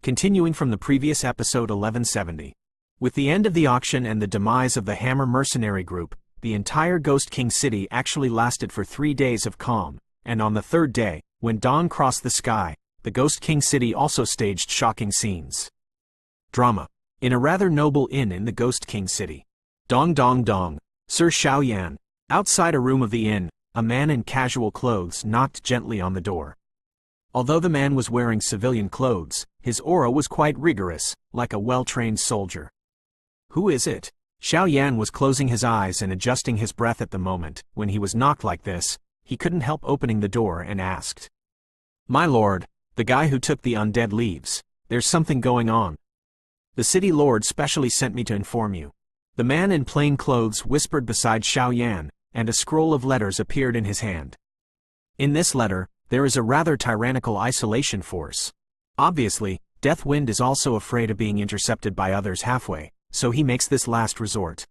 Continuing from the previous episode 1170. With the end of the auction and the demise of the Hammer mercenary group, the entire Ghost King city actually lasted for 3 days of calm, and on the third day, when dawn crossed the sky, the Ghost King city also staged shocking scenes. Drama. In a rather noble inn in the Ghost King city. Dong dong dong. Sir Xiaoyan. Outside a room of the inn, a man in casual clothes knocked gently on the door. Although the man was wearing civilian clothes, his aura was quite rigorous, like a well-trained soldier. Who is it? Xiaoyan was closing his eyes and adjusting his breath at the moment. When he was knocked like this, he couldn't help opening the door and asked. My lord, the guy who took the undead leaves. There's something going on. The city lord specially sent me to inform you. The man in plain clothes whispered beside Xiaoyan, and a scroll of letters appeared in his hand. In this letter, there is a rather tyrannical isolation force. Obviously, Deathwind is also afraid of being intercepted by others halfway, so he makes this last resort.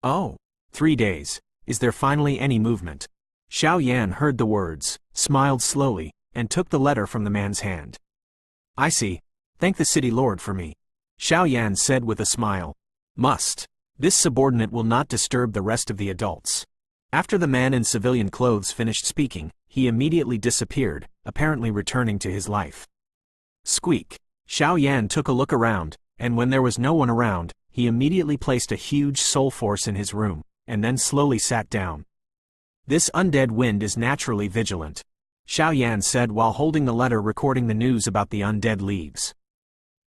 Oh, 3 days. Is there finally any movement? Xiaoyan heard the words, smiled slowly, and took the letter from the man's hand. I see. Thank the city lord for me. Xiaoyan said with a smile. Must. This subordinate will not disturb the rest of the adults. After the man in civilian clothes finished speaking, he immediately disappeared, apparently returning to his life. Squeak. Xiaoyan took a look around, and when there was no one around, he immediately placed a huge soul force in his room, and then slowly sat down. This undead wind is naturally vigilant, Xiaoyan said while holding the letter recording the news about the undead leaves.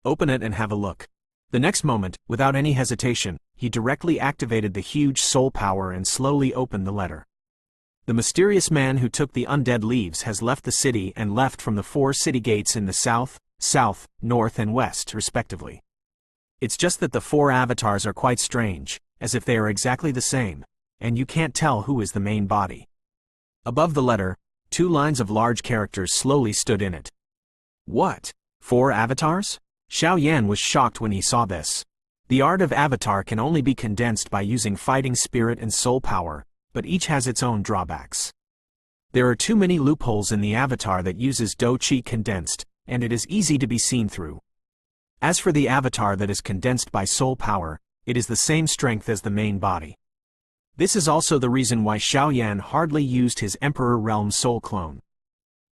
Open it and have a look. The next moment, without any hesitation, he directly activated the huge soul power and slowly opened the letter. The mysterious man who took the undead leaves has left the city and left from the 4 city gates in the south, north and west, respectively. It's just that the 4 avatars are quite strange, as if they are exactly the same, and you can't tell who is the main body. Above the letter, 2 lines of large characters slowly stood in it. What? 4 avatars? Xiaoyan was shocked when he saw this. The art of avatar can only be condensed by using fighting spirit and soul power, but each has its own drawbacks. There are too many loopholes in the avatar that uses Do-Chi condensed, and it is easy to be seen through. As for the avatar that is condensed by soul power, it is the same strength as the main body. This is also the reason why Xiaoyan hardly used his Emperor Realm soul clone.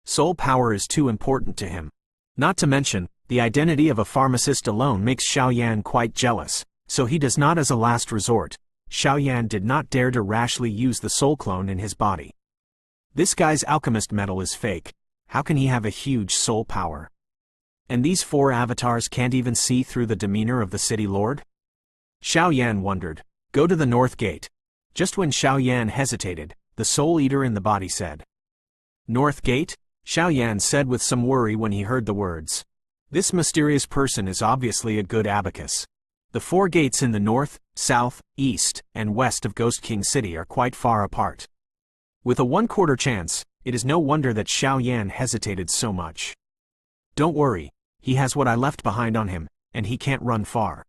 Soul power is too important to him. Not to mention, the identity of a pharmacist alone makes Xiaoyan quite jealous, so he does not as a last resort. Xiaoyan did not dare to rashly use the soul clone in his body. This guy's alchemist metal is fake. How can he have a huge soul power? And these 4 avatars can't even see through the demeanor of the city lord? Xiaoyan wondered. Go to the north gate. Just when Xiaoyan hesitated, the soul eater in the body said. North gate? Xiaoyan said with some worry when he heard the words. This mysterious person is obviously a good abacus. The 4 gates in the north, south, east, and west of Ghost King City are quite far apart. With a 1/4 chance, it is no wonder that Xiaoyan hesitated so much. Don't worry, he has what I left behind on him, and he can't run far.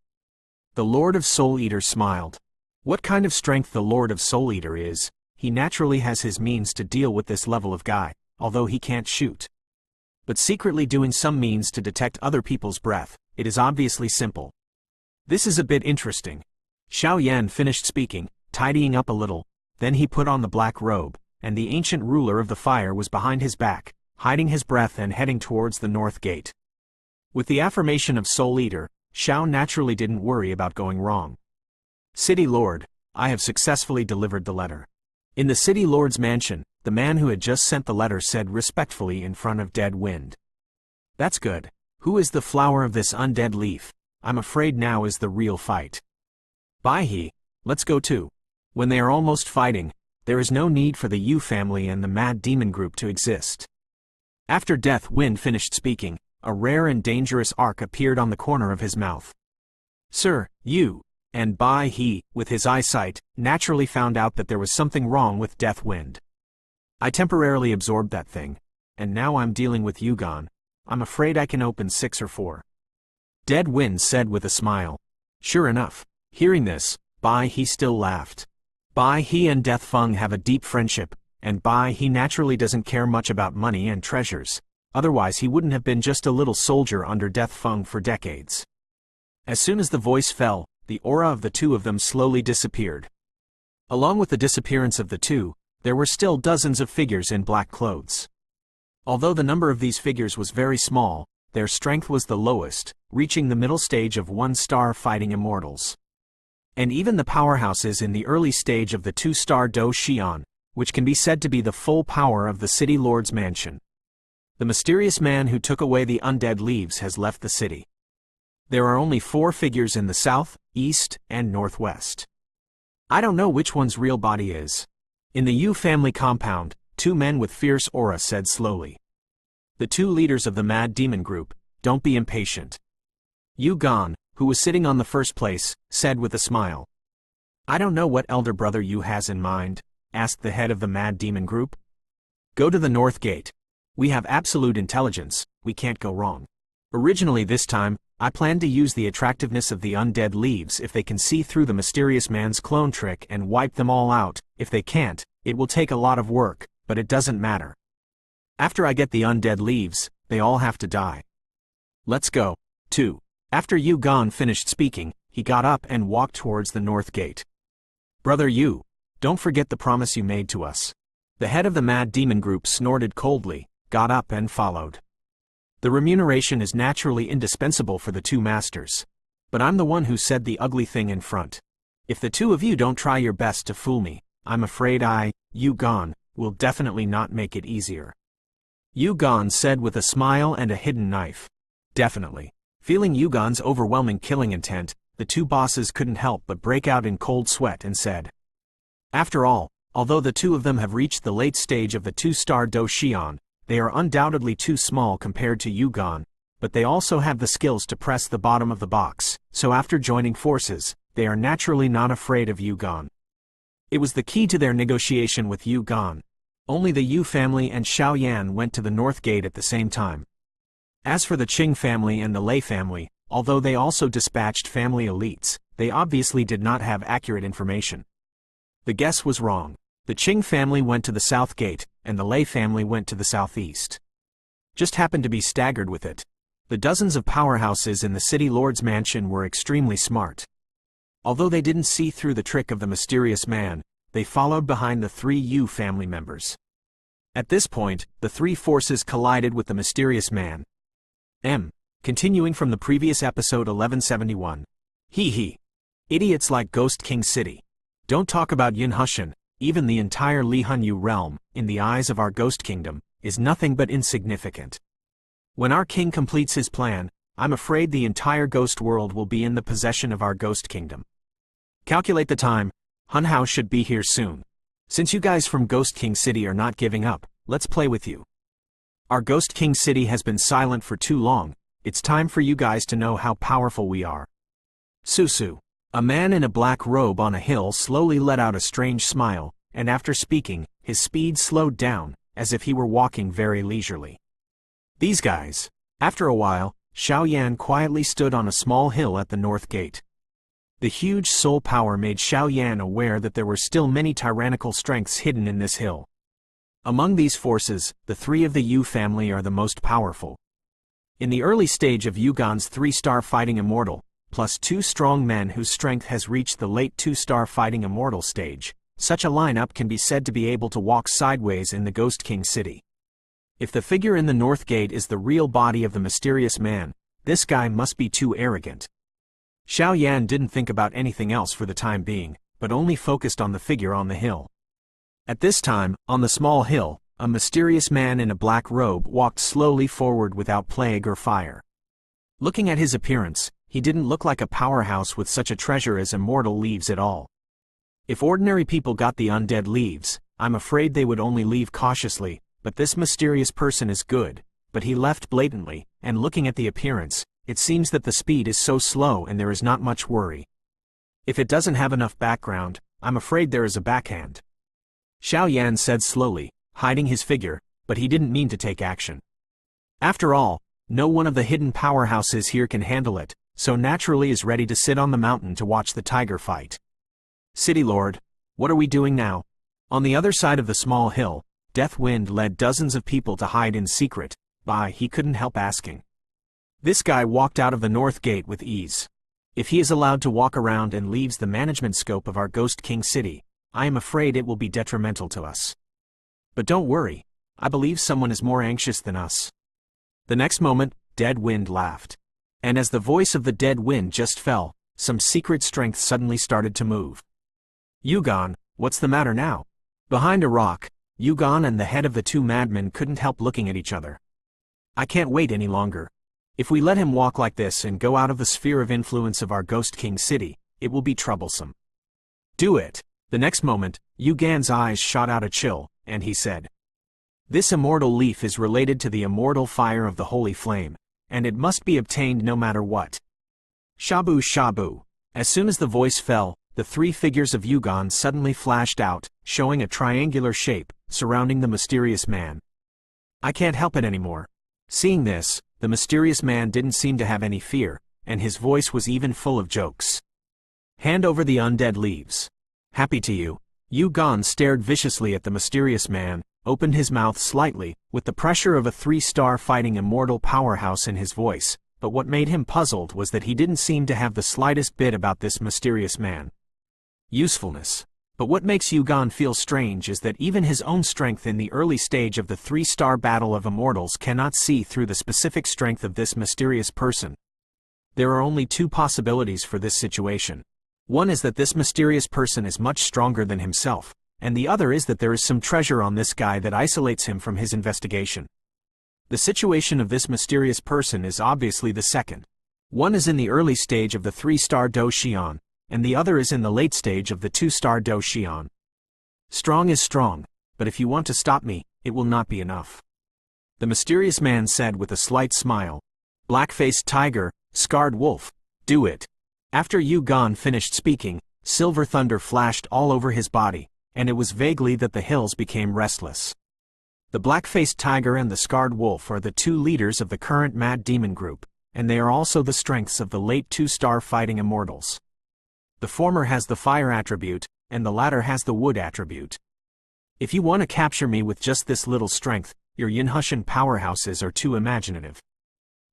The Lord of Soul Eater smiled. What kind of strength the Lord of Soul Eater is, he naturally has his means to deal with this level of guy, although he can't shoot. But secretly doing some means to detect other people's breath, it is obviously simple. This is a bit interesting. Xiaoyan finished speaking, tidying up a little, then he put on the black robe, and the ancient ruler of the fire was behind his back, hiding his breath and heading towards the north gate. With the affirmation of Soul Eater, Xiao naturally didn't worry about going wrong. City Lord, I have successfully delivered the letter. In the City Lord's mansion, the man who had just sent the letter said respectfully in front of Deadwind. That's good. Who is the flower of this undead leaf? I'm afraid now is the real fight. Btth, let's go too. When they are almost fighting, there is no need for the Yu family and the Mad Demon group to exist. After Deathwind finished speaking, a rare and dangerous arc appeared on the corner of his mouth. Sir, you, and Btth, with his eyesight, naturally found out that there was something wrong with Deathwind. I temporarily absorbed that thing, and now I'm dealing with Yugon. I'm afraid I can open 6 or 4. Deadwind said with a smile. Sure enough, hearing this, Btth still laughed. Btth and Deathfeng have a deep friendship, and Btth naturally doesn't care much about money and treasures. otherwise he wouldn't have been just a little soldier under Death Feng for decades. As soon as the voice fell, the aura of the two of them slowly disappeared. Along with the disappearance of the two, there were still dozens of figures in black clothes. Although the number of these figures was very small, their strength was the lowest, reaching the middle stage of 1-star fighting immortals. And even the powerhouses in the early stage of the 2-star Do Xian, which can be said to be the full power of the City Lord's mansion. The mysterious man who took away the undead leaves has left the city. There are only 4 figures in the south, east, and northwest. I don't know which one's real body is. In the Yu family compound, 2 men with fierce aura said slowly. The 2 leaders of the Mad Demon group, don't be impatient. Yu Gan, who was sitting on the first place, said with a smile. I don't know what elder brother Yu has in mind, asked the head of the Mad Demon group. Go to the north gate. We have absolute intelligence, we can't go wrong. Originally this time, I planned to use the attractiveness of the undead leaves if they can see through the mysterious man's clone trick and wipe them all out. If they can't, it will take a lot of work, but it doesn't matter. After I get the undead leaves, they all have to die. Let's go. 2. After Yu Gan finished speaking, he got up and walked towards the north gate. Brother Yu, don't forget the promise you made to us. The head of the Mad Demon group snorted coldly, got up and followed. The remuneration is naturally indispensable for the 2 masters. But I'm the one who said the ugly thing in front. If the 2 of you don't try your best to fool me, I'm afraid Yu Gan, will definitely not make it easier. Yu Gan said with a smile and a hidden knife. Definitely. Feeling Yu Gan's overwhelming killing intent, the 2 bosses couldn't help but break out in cold sweat and said. After all, although the 2 of them have reached the late stage of the 2-star Do Xian, they are undoubtedly too small compared to Yu Gan, but they also have the skills to press the bottom of the box, so after joining forces, they are naturally not afraid of Yu Gan. It was the key to their negotiation with Yu Gan. Only the Yu family and Xiao Yan went to the north gate at the same time. As for the Qing family and the Lei family, although they also dispatched family elites, they obviously did not have accurate information. The guess was wrong. The Qing family went to the south gate, and the Lei family went to the southeast. Just happened to be staggered with it. The dozens of powerhouses in the City Lord's mansion were extremely smart. Although they didn't see through the trick of the mysterious man, they followed behind the 3 Yu family members. At this point, the 3 forces collided with the mysterious man. Continuing from the previous episode 1171. Hee. Idiots like Ghost King City. Don't talk about Yin Hushan, even the entire Li Hanyu realm, in the eyes of our Ghost Kingdom, is nothing but insignificant. When our king completes his plan, I'm afraid the entire ghost world will be in the possession of our Ghost Kingdom. Calculate the time, Hun Hao should be here soon. Since you guys from Ghost King City are not giving up, let's play with you. Our Ghost King City has been silent for too long, it's time for you guys to know how powerful we are. Susu. A man in a black robe on a hill slowly let out a strange smile, and after speaking, his speed slowed down, as if he were walking very leisurely. These guys. After a while, Xiao Yan quietly stood on a small hill at the north gate. The huge soul power made Xiao Yan aware that there were still many tyrannical strengths hidden in this hill. Among these forces, the 3 of the Yu family are the most powerful. In the early stage of Yu Gan's 3-star fighting immortal, plus 2 strong men whose strength has reached the late 2-star fighting immortal stage, such a lineup can be said to be able to walk sideways in the Ghost King City. If the figure in the north gate is the real body of the mysterious man, this guy must be too arrogant. Xiao Yan didn't think about anything else for the time being, but only focused on the figure on the hill. At this time, on the small hill, a mysterious man in a black robe walked slowly forward without plague or fire. Looking at his appearance, he didn't look like a powerhouse with such a treasure as immortal leaves at all. If ordinary people got the undead leaves, I'm afraid they would only leave cautiously, but this mysterious person is good, but he left blatantly, and looking at the appearance, it seems that the speed is so slow and there is not much worry. If it doesn't have enough background, I'm afraid there is a backhand. Xiao Yan said slowly, hiding his figure, but he didn't mean to take action. After all, no one of the hidden powerhouses here can handle it, so naturally is ready to sit on the mountain to watch the tiger fight. City Lord, what are we doing now? On the other side of the small hill, Death Wind led dozens of people to hide in secret, He couldn't help asking. This guy walked out of the north gate with ease. If he is allowed to walk around and leaves the management scope of our Ghost King City, I am afraid it will be detrimental to us. But don't worry, I believe someone is more anxious than us. The next moment, Dead Wind laughed. And as the voice of the Dead Wind just fell, some secret strength suddenly started to move. Yugon, what's the matter now? Behind a rock, Yugon and the head of the two madmen couldn't help looking at each other. I can't wait any longer. If we let him walk like this and go out of the sphere of influence of our Ghost King City, it will be troublesome. Do it. The next moment, Yugan's eyes shot out a chill, and he said, "This immortal leaf is related to the immortal fire of the holy flame, and it must be obtained no matter what." Shabu shabu. As soon as the voice fell, the three figures of Yugon suddenly flashed out, showing a triangular shape, surrounding the mysterious man. I can't help it anymore. Seeing this, the mysterious man didn't seem to have any fear, and his voice was even full of jokes. Hand over the undead leaves. Happy to you. Yugon stared viciously at the mysterious man, opened his mouth slightly, with the pressure of a 3-star fighting immortal powerhouse in his voice, but what made him puzzled was that he didn't seem to have the slightest bit about this mysterious man. Usefulness. But what makes Yugon feel strange is that even his own strength in the early stage of the 3-star battle of immortals cannot see through the specific strength of this mysterious person. There are only two possibilities for this situation. One is that this mysterious person is much stronger than himself, and the other is that there is some treasure on this guy that isolates him from his investigation. The situation of this mysterious person is obviously the second. One is in the early stage of the 3-star Do Xian, and the other is in the late stage of the 2-star Do Xian. Strong is strong, but if you want to stop me, it will not be enough. The mysterious man said with a slight smile. Black-faced tiger, scarred wolf, do it. After Yugon finished speaking, silver thunder flashed all over his body, and it was vaguely that the hills became restless. The black-faced tiger and the scarred wolf are the two leaders of the current Mad Demon group, and they are also the strengths of the late 2-star fighting immortals. The former has the fire attribute, and the latter has the wood attribute. If you want to capture me with just this little strength, your Yinhushan powerhouses are too imaginative.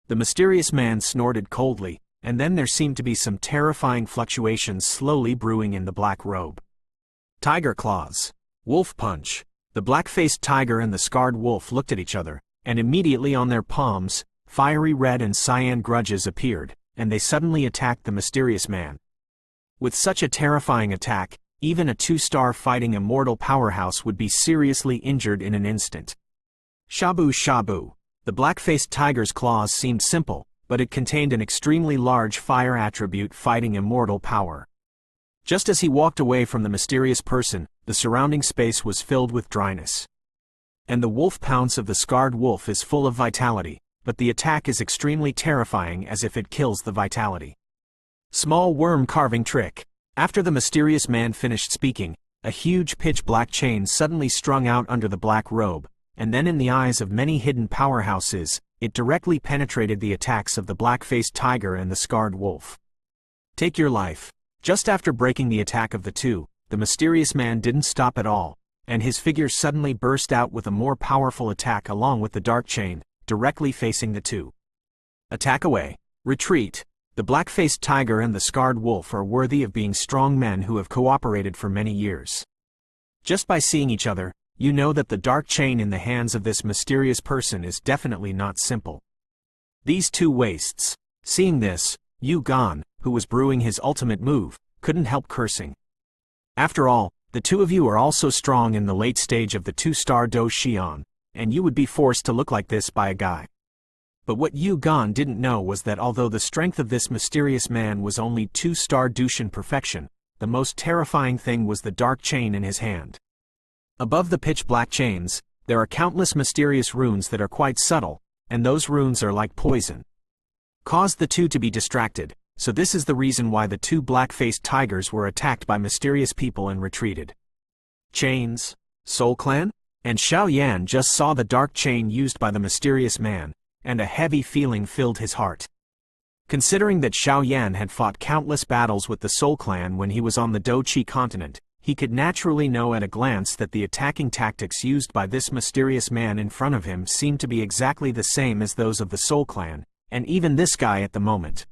The mysterious man snorted coldly, and then there seemed to be some terrifying fluctuations slowly brewing in the black robe. Tiger claws. Wolf punch. The black-faced tiger and the scarred wolf looked at each other, and immediately on their palms, fiery red and cyan grudges appeared, and they suddenly attacked the mysterious man. With such a terrifying attack, even a 2-star fighting immortal powerhouse would be seriously injured in an instant. Shabu shabu. The black-faced tiger's claws seemed simple, but it contained an extremely large fire attribute fighting immortal power. Just as he walked away from the mysterious person, the surrounding space was filled with dryness. And the wolf pounce of the scarred wolf is full of vitality, but the attack is extremely terrifying as if it kills the vitality. Small worm carving trick. After the mysterious man finished speaking, a huge pitch-black chain suddenly strung out under the black robe, and then in the eyes of many hidden powerhouses, it directly penetrated the attacks of the black-faced tiger and the scarred wolf. Take your life. Just after breaking the attack of the two, the mysterious man didn't stop at all, and his figure suddenly burst out with a more powerful attack along with the dark chain, directly facing the two. Attack away. Retreat. The black-faced tiger and the scarred wolf are worthy of being strong men who have cooperated for many years. Just by seeing each other, you know that the dark chain in the hands of this mysterious person is definitely not simple. These two wastes. Seeing this, Yugon, who was brewing his ultimate move, couldn't help cursing. After all, the two of you are also strong in the late stage of the 2-star Do Xian, and you would be forced to look like this by a guy. But what Yugon didn't know was that although the strength of this mysterious man was only 2-star Dushan perfection, the most terrifying thing was the dark chain in his hand. Above the pitch-black chains, there are countless mysterious runes that are quite subtle, and those runes are like poison. Caused the two to be distracted, so this is the reason why the two black-faced tigers were attacked by mysterious people and retreated. Chains? Soul Clan? And Xiao Yan just saw the dark chain used by the mysterious man, and a heavy feeling filled his heart. Considering that Xiao Yan had fought countless battles with the Soul Clan when he was on the Do Chi continent, he could naturally know at a glance that the attacking tactics used by this mysterious man in front of him seemed to be exactly the same as those of the Soul Clan, and even this guy at the moment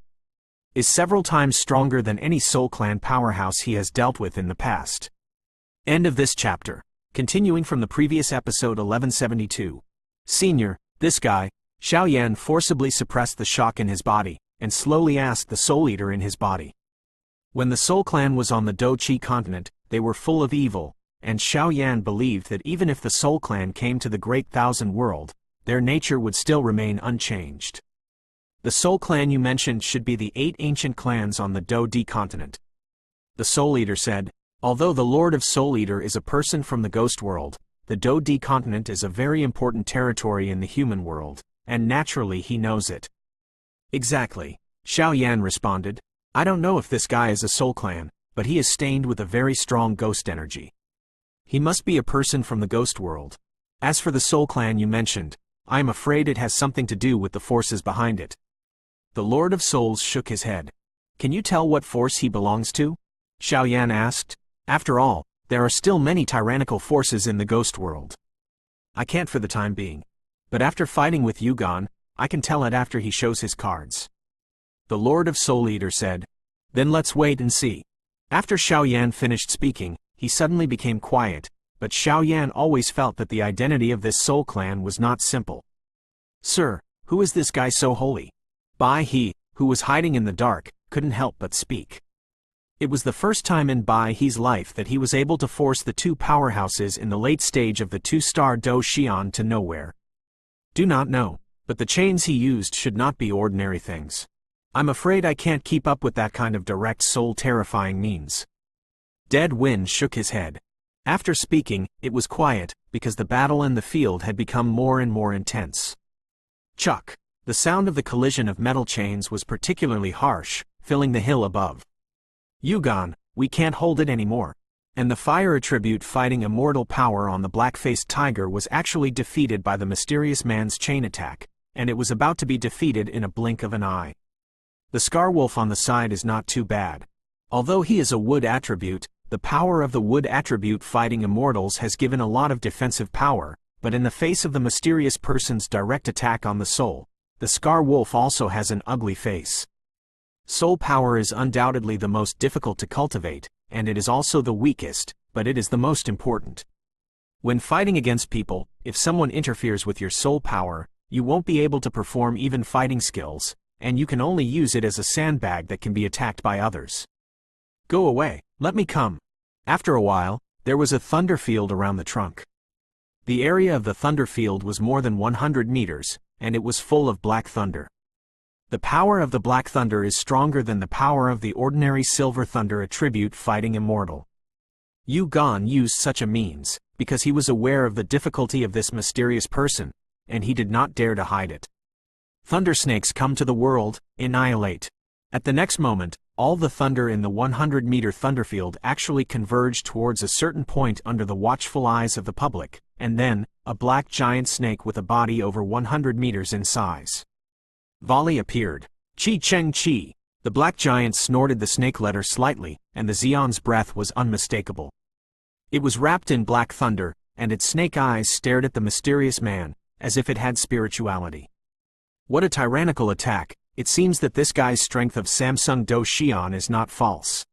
is several times stronger than any Soul Clan powerhouse he has dealt with in the past. End of this chapter. Continuing from the previous episode 1172. Senior, this guy, Xiaoyan forcibly suppressed the shock in his body, and slowly asked the Soul Eater in his body. When the Soul Clan was on the Do-Chi continent, they were full of evil, and Xiaoyan believed that even if the Soul Clan came to the Great Thousand World, their nature would still remain unchanged. The Soul Clan you mentioned should be the 8 ancient clans on the Do-Di continent. The Soul Eater said, although the Lord of Soul Eater is a person from the Ghost World, the Do-Di continent is a very important territory in the human world, and naturally he knows it. Exactly, Xiaoyan responded. I don't know if this guy is a Soul Clan, but he is stained with a very strong ghost energy. He must be a person from the Ghost World. As for the Soul Clan you mentioned, I am afraid it has something to do with the forces behind it. The Lord of Souls shook his head. Can you tell what force he belongs to? Xiaoyan asked. After all, there are still many tyrannical forces in the Ghost World. I can't for the time being. But after fighting with Yugon, I can tell it after he shows his cards. The Lord of Soul Eater said. Then let's wait and see. After Xiaoyan finished speaking, he suddenly became quiet, but Xiaoyan always felt that the identity of this Soul Clan was not simple. Sir, who is this guy so holy? Bai He, who was hiding in the dark, couldn't help but speak. It was the first time in Bai He's life that he was able to force the 2 powerhouses in the late stage of the 2-star Do Xian to nowhere. Do not know, but the chains he used should not be ordinary things. I'm afraid I can't keep up with that kind of direct soul-terrifying means. Dead Wind shook his head. After speaking, it was quiet, because the battle in the field had become more and more intense. Chuck! The sound of the collision of metal chains was particularly harsh, filling the hill above. Yugon, we can't hold it anymore. And the fire attribute fighting immortal power on the black-faced tiger was actually defeated by the mysterious man's chain attack, and it was about to be defeated in a blink of an eye. The Scar Wolf on the side is not too bad. Although he is a wood attribute, the power of the wood attribute fighting immortals has given a lot of defensive power, but in the face of the mysterious person's direct attack on the soul, the Scar Wolf also has an ugly face. Soul power is undoubtedly the most difficult to cultivate, and it is also the weakest, but it is the most important. When fighting against people, if someone interferes with your soul power, you won't be able to perform even fighting skills, and you can only use it as a sandbag that can be attacked by others. Go away, let me come. After a while, there was a thunder field around the trunk. The area of the thunder field was more than 100 meters, and it was full of black thunder. The power of the black thunder is stronger than the power of the ordinary silver thunder attribute fighting immortal. Yu Gon used such a means, because he was aware of the difficulty of this mysterious person, and he did not dare to hide it. Thunder snakes come to the world, annihilate. At the next moment, all the thunder in the 100-meter thunderfield actually converged towards a certain point under the watchful eyes of the public, and then, a black giant snake with a body over 100 meters in size. Volley appeared. Chi Cheng Chi. The black giant snorted the snake letter slightly, and the Xion's breath was unmistakable. It was wrapped in black thunder, and its snake eyes stared at the mysterious man, as if it had spirituality. What a tyrannical attack! It seems that this guy's strength of Samsung Do Xian is not false.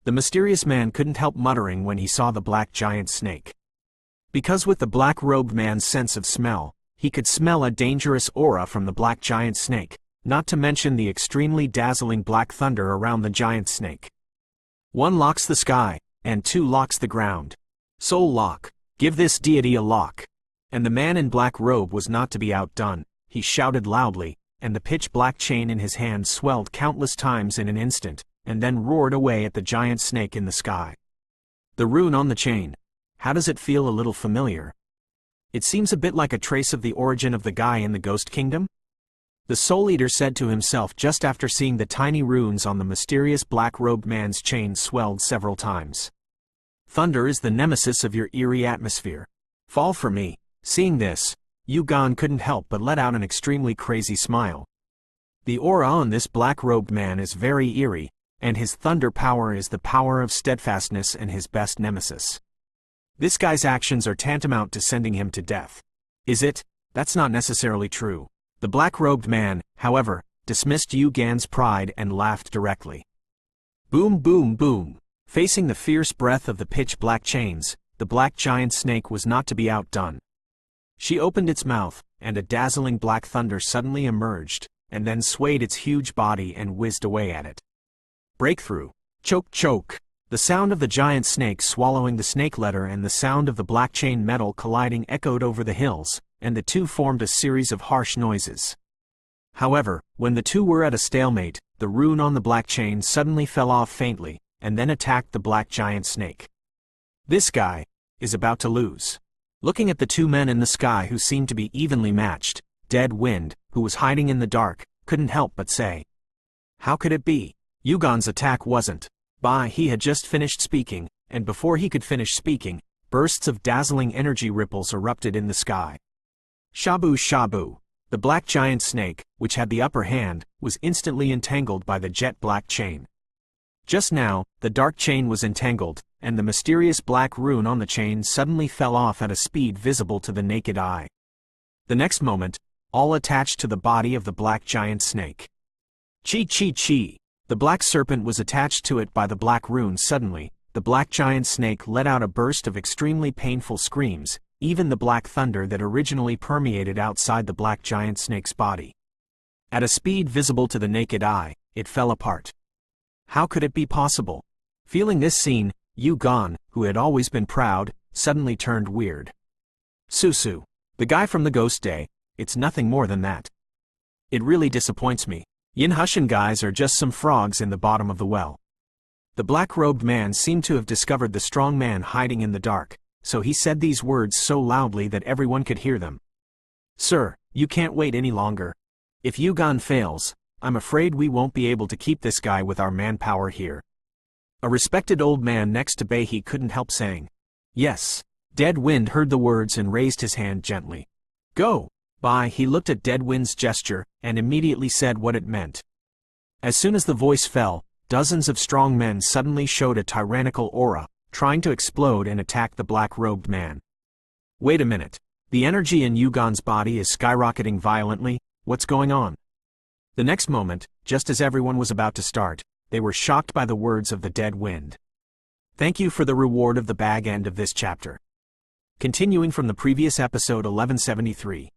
The mysterious man couldn't help muttering when he saw the black giant snake. Because with the black-robed man's sense of smell, he could smell a dangerous aura from the black giant snake, not to mention the extremely dazzling black thunder around the giant snake. 1 locks the sky, and 2 locks the ground. Soullock, give this deity a lock. And the man in black robe was not to be outdone. He shouted loudly, and the pitch-black chain in his hand swelled countless times in an instant, and then roared away at the giant snake in the sky. The rune on the chain. How does it feel? A little familiar. It seems a bit like a trace of the origin of the guy in the Ghost Kingdom? The Soul Eater said to himself just after seeing the tiny runes on the mysterious black-robed man's chain swelled several times. Thunder is the nemesis of your eerie atmosphere. Fall for me. Seeing this, Yu Gon couldn't help but let out an extremely crazy smile. The aura on this black-robed man is very eerie, and his thunder power is the power of steadfastness and his best nemesis. This guy's actions are tantamount to sending him to death. Is it? That's not necessarily true. The black-robed man, however, dismissed Yu Gan's pride and laughed directly. Boom boom boom. Facing the fierce breath of the pitch-black chains, the black giant snake was not to be outdone. She opened its mouth, and a dazzling black thunder suddenly emerged, and then swayed its huge body and whizzed away at it. Breakthrough. Choke choke. The sound of the giant snake swallowing the snake letter and the sound of the black chain metal colliding echoed over the hills, and the two formed a series of harsh noises. However, when the two were at a stalemate, the rune on the black chain suddenly fell off faintly, and then attacked the black giant snake. This guy is about to lose. Looking at the two men in the sky who seemed to be evenly matched, Dead Wind, who was hiding in the dark, couldn't help but say, "How could it be? Yu Gan's attack wasn't." He had just finished speaking, and before he could finish speaking, bursts of dazzling energy ripples erupted in the sky. Shabu shabu. The black giant snake, which had the upper hand, was instantly entangled by the jet black chain. Just now, the dark chain was entangled, and the mysterious black rune on the chain suddenly fell off at a speed visible to the naked eye. The next moment, all attached to the body of the black giant snake. Chi chi chi. The black serpent was attached to it by the black rune. Suddenly, the black giant snake let out a burst of extremely painful screams, even the black thunder that originally permeated outside the black giant snake's body. At a speed visible to the naked eye, it fell apart. How could it be possible? Feeling this scene, Yu Gan, who had always been proud, suddenly turned weird. Susu. The guy from the ghost day, it's nothing more than that. It really disappoints me. Yin Hushan guys are just some frogs in the bottom of the well. The black-robed man seemed to have discovered the strong man hiding in the dark, so he said these words so loudly that everyone could hear them. Sir, you can't wait any longer. If Yu Gan fails, I'm afraid we won't be able to keep this guy with our manpower here. A respected old man next to Btth couldn't help saying, yes. Dead Wind heard the words and raised his hand gently. Go. He looked at Dead Wind's gesture, and immediately said what it meant. As soon as the voice fell, dozens of strong men suddenly showed a tyrannical aura, trying to explode and attack the black-robed man. Wait a minute. The energy in Yu Gan's body is skyrocketing violently. What's going on? The next moment, just as everyone was about to start, they were shocked by the words of the Dead Wind. Thank you for the reward of the bag end of this chapter. Continuing from the previous episode 1173.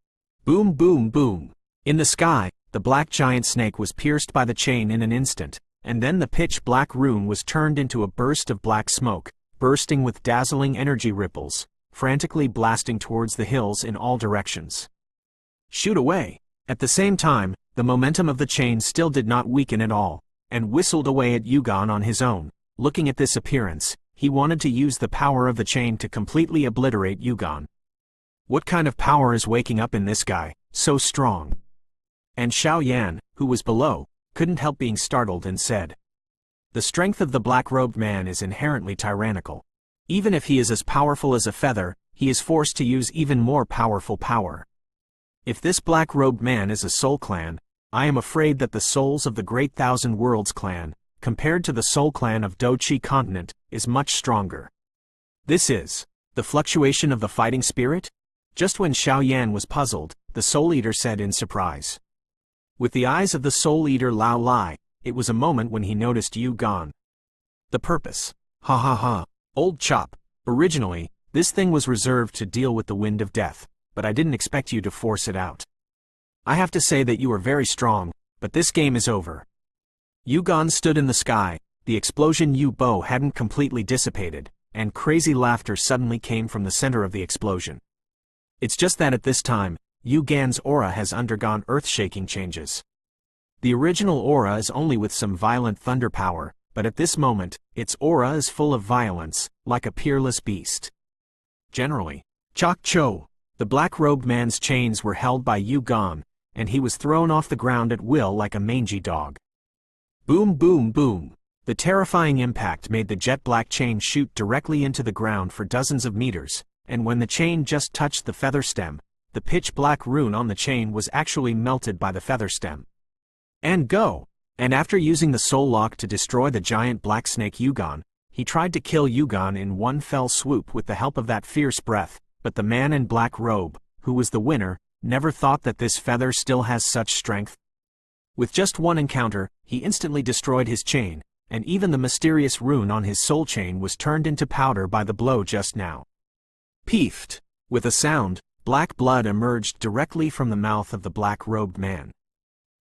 Boom boom boom. In the sky, the black giant snake was pierced by the chain in an instant, and then the pitch-black rune was turned into a burst of black smoke, bursting with dazzling energy ripples, frantically blasting towards the hills in all directions. Shoot away! At the same time, the momentum of the chain still did not weaken at all, and whistled away at Yu Gan on his own. Looking at this appearance, he wanted to use the power of the chain to completely obliterate Yu Gan. What kind of power is waking up in this guy, so strong? And Xiao Yan, who was below, couldn't help being startled and said, the strength of the black-robed man is inherently tyrannical. Even if he is as powerful as a feather, he is forced to use even more powerful power. If this black-robed man is a soul clan, I am afraid that the souls of the Great Thousand Worlds clan, compared to the soul clan of Dochi continent, is much stronger. This is the fluctuation of the fighting spirit? Just when Xiao Yan was puzzled, the Soul Eater said in surprise. With the eyes of the Soul Eater Lao Lai, it was a moment when he noticed Yu Gan. The purpose. Ha ha ha. Old chop. Originally, this thing was reserved to deal with the wind of death, but I didn't expect you to force it out. I have to say that you are very strong, but this game is over. Yu Gan stood in the sky, the explosion Yu Bo hadn't completely dissipated, and crazy laughter suddenly came from the center of the explosion. It's just that at this time, Yu Gan's aura has undergone earth-shaking changes. The original aura is only with some violent thunder power, but at this moment, its aura is full of violence, like a peerless beast. Generally, Chok Cho, the black-robed man's chains were held by Yu Gan, and he was thrown off the ground at will like a mangy dog. Boom boom boom. The terrifying impact made the jet-black chain shoot directly into the ground for dozens of meters, and when the chain just touched the feather stem, the pitch-black rune on the chain was actually melted by the feather stem. And go! And after using the Soullock to destroy the giant black snake Yugon, he tried to kill Yugon in one fell swoop with the help of that fierce breath, but the man in black robe, who was the winner, never thought that this feather still has such strength. With just one encounter, he instantly destroyed his chain, and even the mysterious rune on his soul chain was turned into powder by the blow just now. Peefed! With a sound, black blood emerged directly from the mouth of the black-robed man.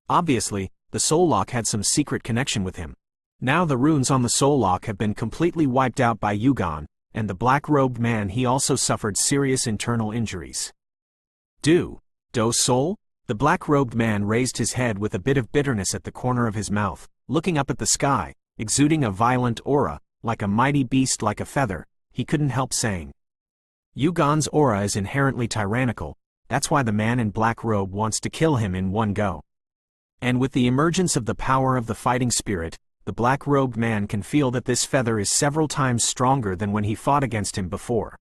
Obviously, the Soullock had some secret connection with him. Now the runes on the Soullock have been completely wiped out by Yugon, and the black-robed man he also suffered serious internal injuries. Do Soul? The black-robed man raised his head with a bit of bitterness at the corner of his mouth, looking up at the sky, exuding a violent aura, like a mighty beast like a feather. He couldn't help saying. Yugon's aura is inherently tyrannical, that's why the man in black robe wants to kill him in one go. And with the emergence of the power of the fighting spirit, the black-robed man can feel that this feather is several times stronger than when he fought against him before.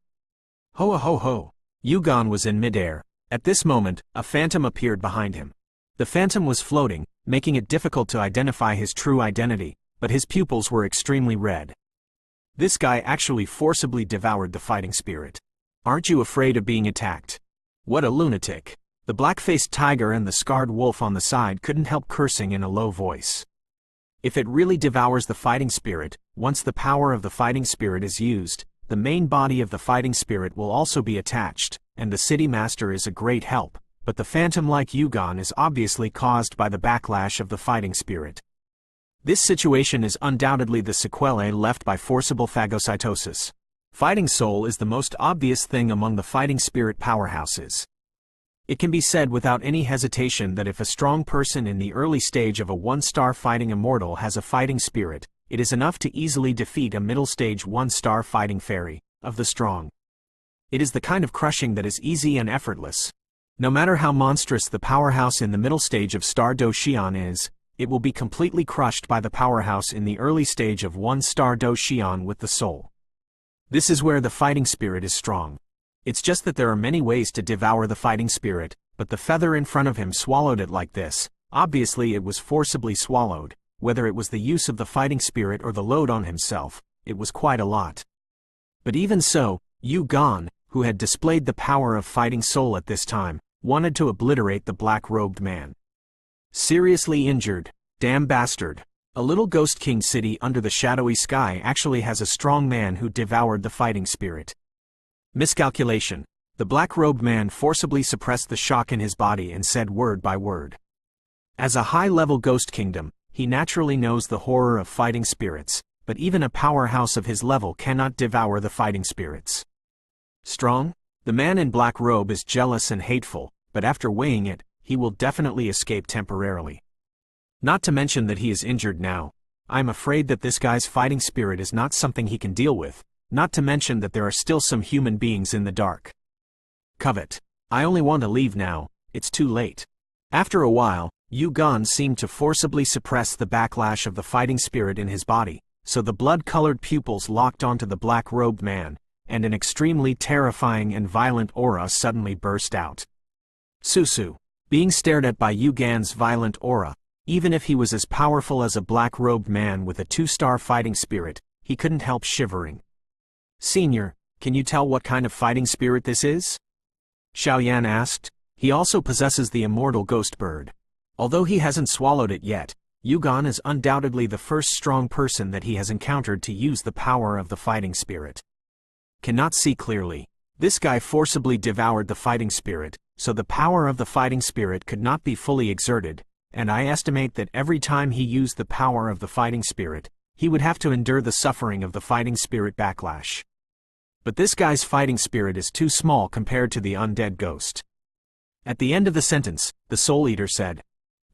Ho ho ho! Yugon was in midair. At this moment, a phantom appeared behind him. The phantom was floating, making it difficult to identify his true identity, but his pupils were extremely red. This guy actually forcibly devoured the fighting spirit. Aren't you afraid of being attacked? What a lunatic! The black-faced tiger and the scarred wolf on the side couldn't help cursing in a low voice. If it really devours the fighting spirit, once the power of the fighting spirit is used, the main body of the fighting spirit will also be attached, and the city master is a great help, but the phantom-like Yugon is obviously caused by the backlash of the fighting spirit. This situation is undoubtedly the sequelae left by forcible phagocytosis. Fighting soul is the most obvious thing among the fighting spirit powerhouses. It can be said without any hesitation that if a strong person in the early stage of a one-star fighting immortal has a fighting spirit, it is enough to easily defeat a middle-stage one-star fighting fairy, of the strong. It is the kind of crushing that is easy and effortless. No matter how monstrous the powerhouse in the middle stage of Star Do Xian is, it will be completely crushed by the powerhouse in the early stage of one-star Do Xian with the soul. This is where the fighting spirit is strong. It's just that there are many ways to devour the fighting spirit, but the feather in front of him swallowed it like this. Obviously it was forcibly swallowed, whether it was the use of the fighting spirit or the load on himself, it was quite a lot. But even so, Yugon, who had displayed the power of fighting soul at this time, wanted to obliterate the black-robed man. Seriously injured, damn bastard. A little ghost king city under the shadowy sky actually has a strong man who devoured the fighting spirit. Miscalculation. The black-robed man forcibly suppressed the shock in his body and said word by word. As a high-level ghost kingdom, he naturally knows the horror of fighting spirits, but even a powerhouse of his level cannot devour the fighting spirits. Strong? The man in black robe is jealous and hateful, but after weighing it, he will definitely escape temporarily. Not to mention that he is injured now. I'm afraid that this guy's fighting spirit is not something he can deal with, not to mention that there are still some human beings in the dark. Covet. I only want to leave now, it's too late. After a while, Yugon seemed to forcibly suppress the backlash of the fighting spirit in his body, so the blood-colored pupils locked onto the black-robed man, and an extremely terrifying and violent aura suddenly burst out. Susu. Being stared at by Yugon's violent aura, even if he was as powerful as a black-robed man with a 2-star fighting spirit, he couldn't help shivering. Senior, can you tell what kind of fighting spirit this is? Xiaoyan asked. He also possesses the immortal ghost bird. Although he hasn't swallowed it yet, Yugon is undoubtedly the first strong person that he has encountered to use the power of the fighting spirit. Cannot see clearly. This guy forcibly devoured the fighting spirit, so the power of the fighting spirit could not be fully exerted, and I estimate that every time he used the power of the fighting spirit, he would have to endure the suffering of the fighting spirit backlash. But this guy's fighting spirit is too small compared to the undead ghost. At the end of the sentence, the Soul Eater said,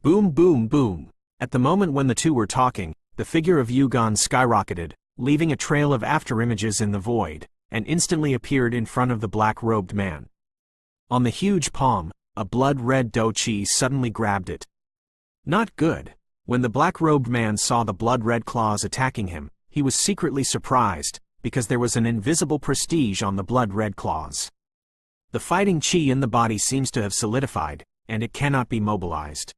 "Boom boom boom." At the moment when the two were talking, the figure of Yugon skyrocketed, leaving a trail of afterimages in the void, and instantly appeared in front of the black-robed man. On the huge palm, a blood-red dochi suddenly grabbed it. Not good. When the black-robed man saw the blood-red claws attacking him, he was secretly surprised, because there was an invisible prestige on the blood-red claws. The fighting chi in the body seems to have solidified, and it cannot be mobilized.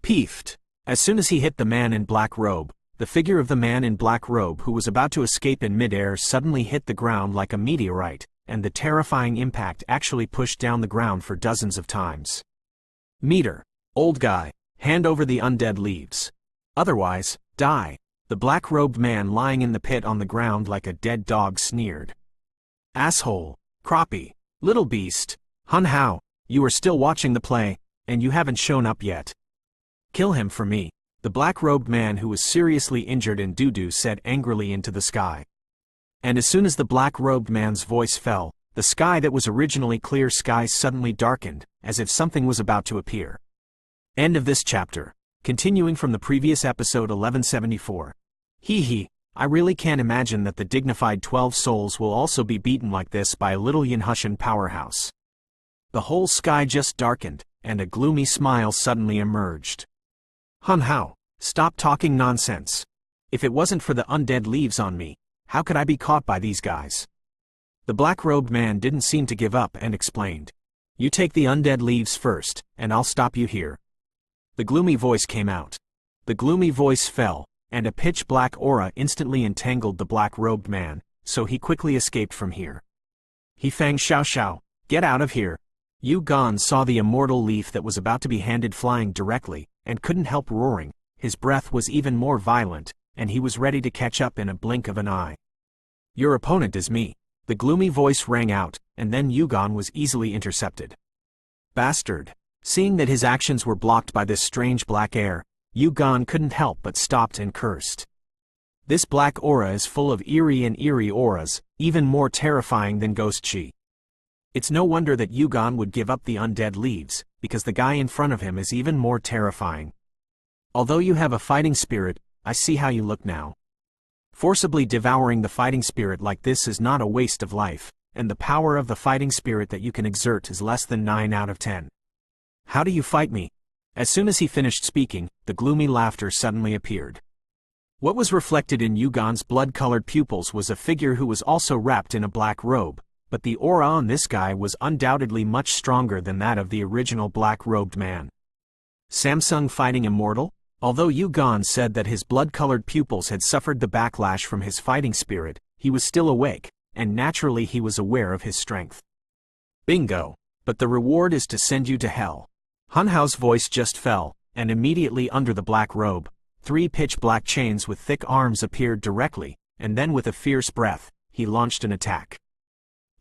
Peefed. As soon as he hit the man in black robe, the figure of the man in black robe who was about to escape in midair suddenly hit the ground like a meteorite, and the terrifying impact actually pushed down the ground for dozens of times. Meter. Old guy, hand over the undead leaves. Otherwise, die. The black-robed man lying in the pit on the ground like a dead dog sneered. Asshole. Crappie. Little beast. Soul Hao, you are still watching the play, and you haven't shown up yet. Kill him for me. The black-robed man who was seriously injured in doo-doo said angrily into the sky. And as soon as the black-robed man's voice fell, the sky that was originally clear sky suddenly darkened, as if something was about to appear. End of this chapter. Continuing from the previous episode 1174. I really can't imagine that the dignified 12 souls will also be beaten like this by a little Yinhushan powerhouse. The whole sky just darkened, and a gloomy smile suddenly emerged. Soul Hao, stop talking nonsense. If it wasn't for the undead leaves on me, how could I be caught by these guys? The black-robed man didn't seem to give up and explained. You take the undead leaves first, and I'll stop you here. The gloomy voice came out. The gloomy voice fell, and a pitch-black aura instantly entangled the black-robed man, so he quickly escaped from here. Fang Xiao, get out of here. Yu Gan saw the immortal leaf that was about to be handed flying directly, and couldn't help roaring. His breath was even more violent, and he was ready to catch up in a blink of an eye. Your opponent is me. The gloomy voice rang out, and then Yu Gan was easily intercepted. Bastard. Seeing that his actions were blocked by this strange black air, Yu Gan couldn't help but stopped and cursed. This black aura is full of eerie auras, even more terrifying than ghost chi. It's no wonder that Yu Gan would give up the undead leaves, because the guy in front of him is even more terrifying. Although you have a fighting spirit, I see how you look now. Forcibly devouring the fighting spirit like this is not a waste of life, and the power of the fighting spirit that you can exert is less than 9 out of 10. How do you fight me? As soon as he finished speaking, the gloomy laughter suddenly appeared. What was reflected in Yu Gan's blood-colored pupils was a figure who was also wrapped in a black robe, but the aura on this guy was undoubtedly much stronger than that of the original black-robed man. Samsung fighting immortal? Although Yu Gan said that his blood-colored pupils had suffered the backlash from his fighting spirit, he was still awake, and naturally he was aware of his strength. Bingo! But the reward is to send you to hell. Soul Hao's voice just fell, and immediately under the black robe, 3 pitch-black chains with thick arms appeared directly, and then with a fierce breath, he launched an attack.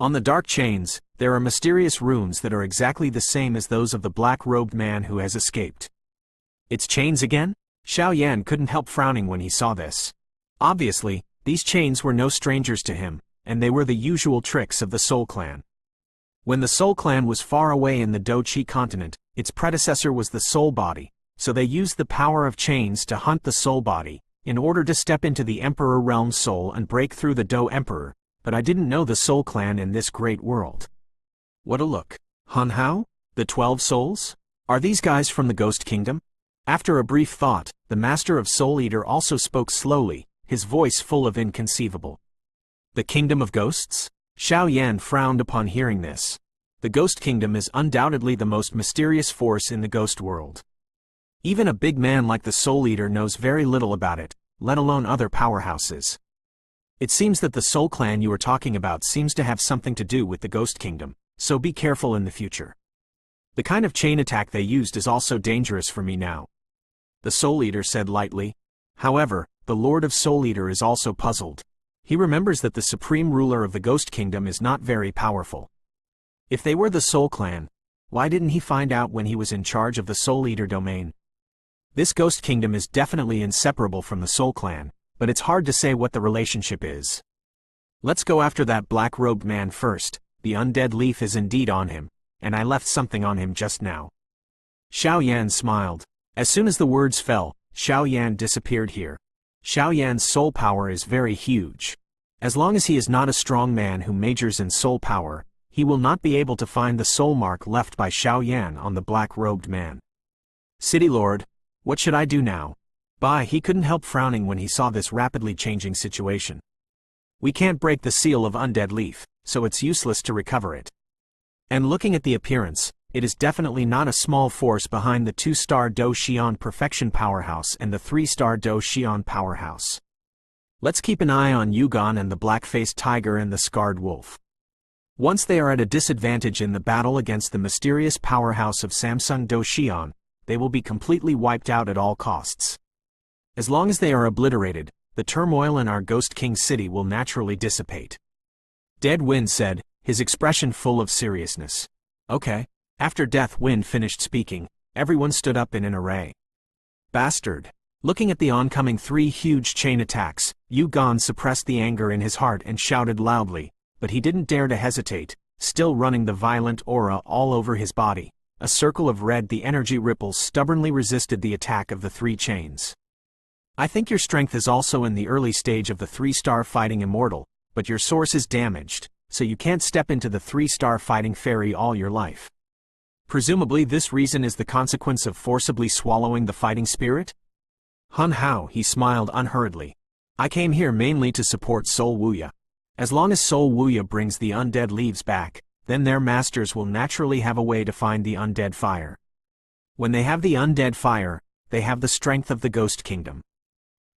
On the dark chains, there are mysterious runes that are exactly the same as those of the black-robed man who has escaped. It's chains again? Xiao Yan couldn't help frowning when he saw this. Obviously, these chains were no strangers to him, and they were the usual tricks of the Soul Clan. When the Soul Clan was far away in the Do Chi continent, its predecessor was the Soul Body, so they used the power of chains to hunt the Soul Body, in order to step into the Emperor Realm Soul and break through the Do Emperor, but I didn't know the Soul Clan in this great world. What a look. Soul Hao? The 12 souls? Are these guys from the Ghost Kingdom? After a brief thought, the Master of Soul Eater also spoke slowly, his voice full of inconceivable. The Kingdom of Ghosts? Xiao Yan frowned upon hearing this. The Ghost Kingdom is undoubtedly the most mysterious force in the ghost world. Even a big man like the Soul Eater knows very little about it, let alone other powerhouses. It seems that the Soul Clan you are talking about seems to have something to do with the Ghost Kingdom, so be careful in the future. The kind of chain attack they used is also dangerous for me now. The Soul Eater said lightly. However, the Lord of Soul Eater is also puzzled. He remembers that the supreme ruler of the Ghost Kingdom is not very powerful. If they were the Soul Clan, why didn't he find out when he was in charge of the Soul Eater domain? This Ghost Kingdom is definitely inseparable from the Soul Clan, but it's hard to say what the relationship is. Let's go after that black-robed man first. The undead leaf is indeed on him, and I left something on him just now. Xiao Yan smiled. As soon as the words fell, Xiao Yan disappeared here. Xiao Yan's soul power is very huge. As long as he is not a strong man who majors in soul power, he will not be able to find the soul mark left by Xiao Yan on the black-robed man. City Lord, what should I do now? He couldn't help frowning when he saw this rapidly changing situation. We can't break the seal of Undead Leaf, so it's useless to recover it. And looking at the appearance, it is definitely not a small force behind the 2-star Do Xian Perfection Powerhouse and the 3-star Do Xian Powerhouse. Let's keep an eye on Yugon and the Black-Faced Tiger and the Scarred Wolf. Once they are at a disadvantage in the battle against the mysterious powerhouse of Samsung Do Xian, they will be completely wiped out at all costs. As long as they are obliterated, the turmoil in our Ghost King city will naturally dissipate. Dead Wind said, his expression full of seriousness. Okay. After Death Wind finished speaking, everyone stood up in an array. Bastard. Looking at the oncoming 3 huge chain attacks, Yugon suppressed the anger in his heart and shouted loudly, but he didn't dare to hesitate, still running the violent aura all over his body. A circle of red, the energy ripples stubbornly resisted the attack of the 3 chains. I think your strength is also in the early stage of the 3-star fighting immortal, but your source is damaged, so you can't step into the 3-star fighting fairy all your life. Presumably this reason is the consequence of forcibly swallowing the fighting spirit? Hun Hao, he smiled unhurriedly. I came here mainly to support Soul Wuya. As long as Soul Wuya brings the undead leaves back, then their masters will naturally have a way to find the undead fire. When they have the undead fire, they have the strength of the Ghost Kingdom.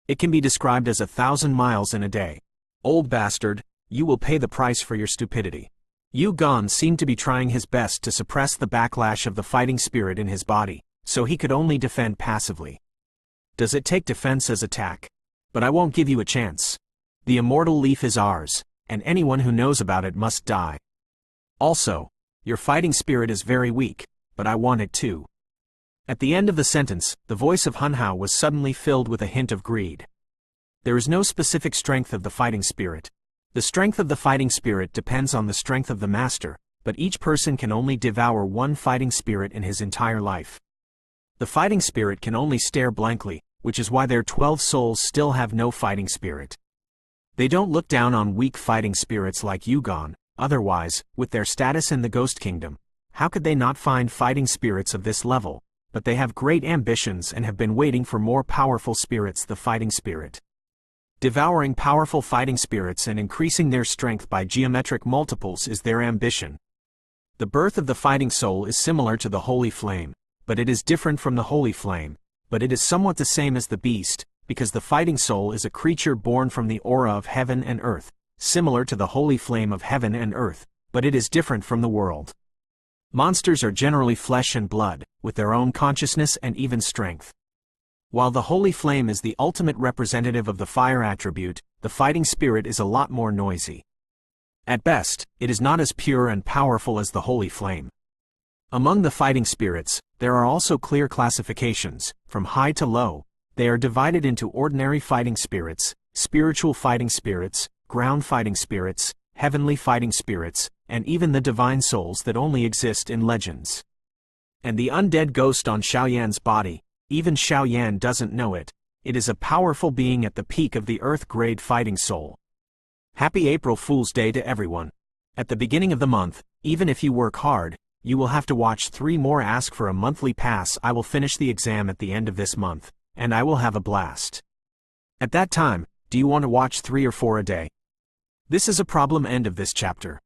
It can be described as 1,000 miles in a day. Old bastard, you will pay the price for your stupidity. Yugon seemed to be trying his best to suppress the backlash of the fighting spirit in his body, so he could only defend passively. Does it take defense as attack? But I won't give you a chance. The immortal leaf is ours, and anyone who knows about it must die. Also, your fighting spirit is very weak, but I want it too. At the end of the sentence, the voice of Hun Hao was suddenly filled with a hint of greed. There is no specific strength of the fighting spirit. The strength of the fighting spirit depends on the strength of the master, but each person can only devour one fighting spirit in his entire life. The fighting spirit can only stare blankly, which is why their 12 souls still have no fighting spirit. They don't look down on weak fighting spirits like Yugon, otherwise, with their status in the Ghost Kingdom, how could they not find fighting spirits of this level? But they have great ambitions and have been waiting for more powerful spirits, the fighting spirit. Devouring powerful fighting spirits and increasing their strength by geometric multiples is their ambition. The birth of the fighting soul is similar to the holy flame, but it is different from the holy flame, but it is somewhat the same as the beast, because the fighting soul is a creature born from the aura of heaven and earth, similar to the holy flame of heaven and earth, but it is different from the world. Monsters are generally flesh and blood, with their own consciousness and even strength. While the holy flame is the ultimate representative of the fire attribute, the fighting spirit is a lot more noisy. At best, it is not as pure and powerful as the holy flame. Among the fighting spirits, there are also clear classifications, from high to low. They are divided into ordinary fighting spirits, spiritual fighting spirits, ground fighting spirits, heavenly fighting spirits, and even the divine souls that only exist in legends. And the undead ghost on Xiaoyan's body, even Xiaoyan doesn't know it, it is a powerful being at the peak of the Earth-grade fighting soul. Happy April Fool's Day to everyone. At the beginning of the month, even if you work hard, you will have to watch 3 more ask for a monthly pass. I will finish the exam at the end of this month, and I will have a blast. At that time, do you want to watch 3 or 4 a day? This is a problem. End of this chapter.